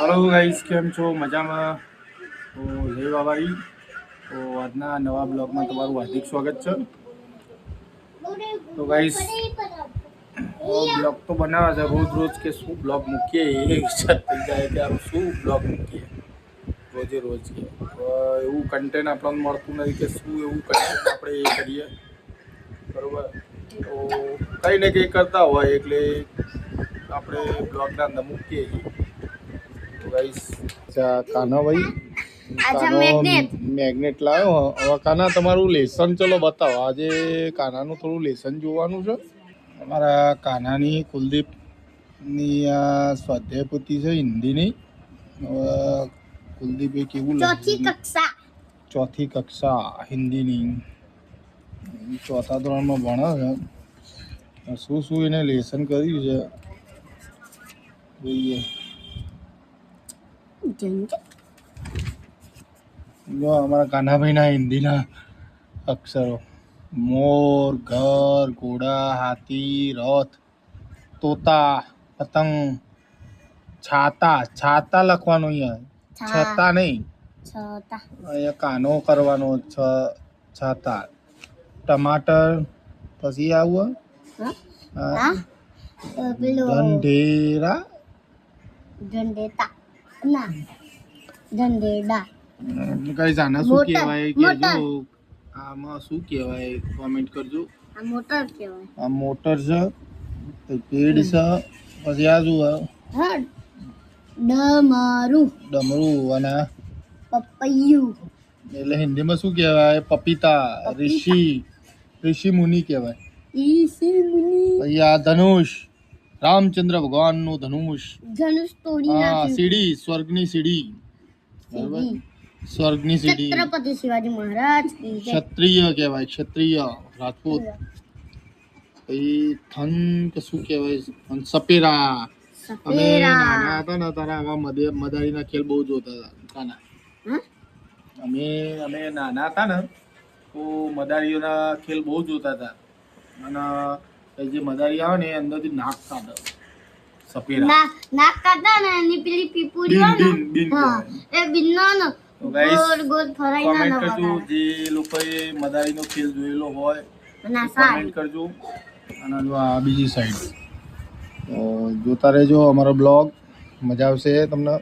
Hello guys, કેમ છો? મજામાં? તો જય બાબારી. તો આજના નવા બ્લોગમાં તમારું હાર્દિક સ્વાગત છે. તો ગાઈસ બ્લોગ તો બનાવે છે રોજ કે શું બ્લોગ મૂકીએ એ વિચાર થઈ જાય કે આમ શું બ્લોગ મૂકીએ રોજ કે એવું કન્ટેન્ટ આપણને મળતું નથી કે શું એવું કન્ટેન્ટ આપણે એ કરીએ, બરાબર? તો કંઈ ને કંઈ કરતા હોય એટલે આપણે બ્લોગના અંદર મૂકીએ છીએ. તો ગાઈસ કાના ભાઈ મેગ્નેટ લાવ્યો. હવે કાના તમારું લેસન ચલો બતાવો. આજે કાનાનું થોડું લેસન જોવાનું છે. અમારા કાનાની કુલદીપની આ સ્વાધ્યાય પોથી છે હિન્દીની. કુલદીપે કેવું ચોથી કક્ષા હિન્દીની ચોથા ધોરણમાં ભણે છે. શું એને લેસન કર્યું છે જોઈએ. જો અમારા કાનાભાઈના હિન્દીના અક્ષરો: મોર, ઘર, ઘોડા, હાથી, રથ, તોતા, પતંગ, છાતા લખવાનું. અહીંયા છતા નહીં, અહીંયા કાનો કરવાનો. છાતા, ટમાટર, પછી આવું ઢંઢેરા. કઈ જાના શું કહેવાય કેજો. આમાં શું કહેવાય કોમેન્ટ કરજો. આ મોટર છે, પેડ છે, પછી આ જુઓ ડમરું અને પપૈયું. એટલે હિન્દીમાં શું કહેવાય? પપીતા. ઋષિ મુનિ કહેવાય. પછી આ ધનુષ, રામચંદ્ર ભગવાનનું ધનુષ. હા, સીડી, સ્વર્ગની સીડી. બરાબર, સ્વર્ગની સીડી. છત્રપતિ શિવાજી મહારાજ. ક્ષત્રિય કહેવાય, ક્ષત્રિય રાજપૂત. પછી થન કે શું કહેવાય? સપેરા. અમે નાના હતા ને તારા આવા મદારીના ખેલ બહુ જોતા હતા. અમે નાના હતા ને તો મદારીઓના ખેલ બહુ જોતા હતા. અને જે મદારી આવે ને એ અંદરથી નાક કાઢે. સપેરા નાક કાઢે ને એની પેલી પીપુડી હોય ને, હા, એ બિન્નાનો ગોળ ફરાઈ ના કરજો. જે લોકોએ મદારીનો ખેલ જોયેલો હોય કમેન્ટ કરજો. અને જો આ બીજી સાઈડ તો જોતા રહેજો અમારો બ્લોગ. મજા આવશે તમને.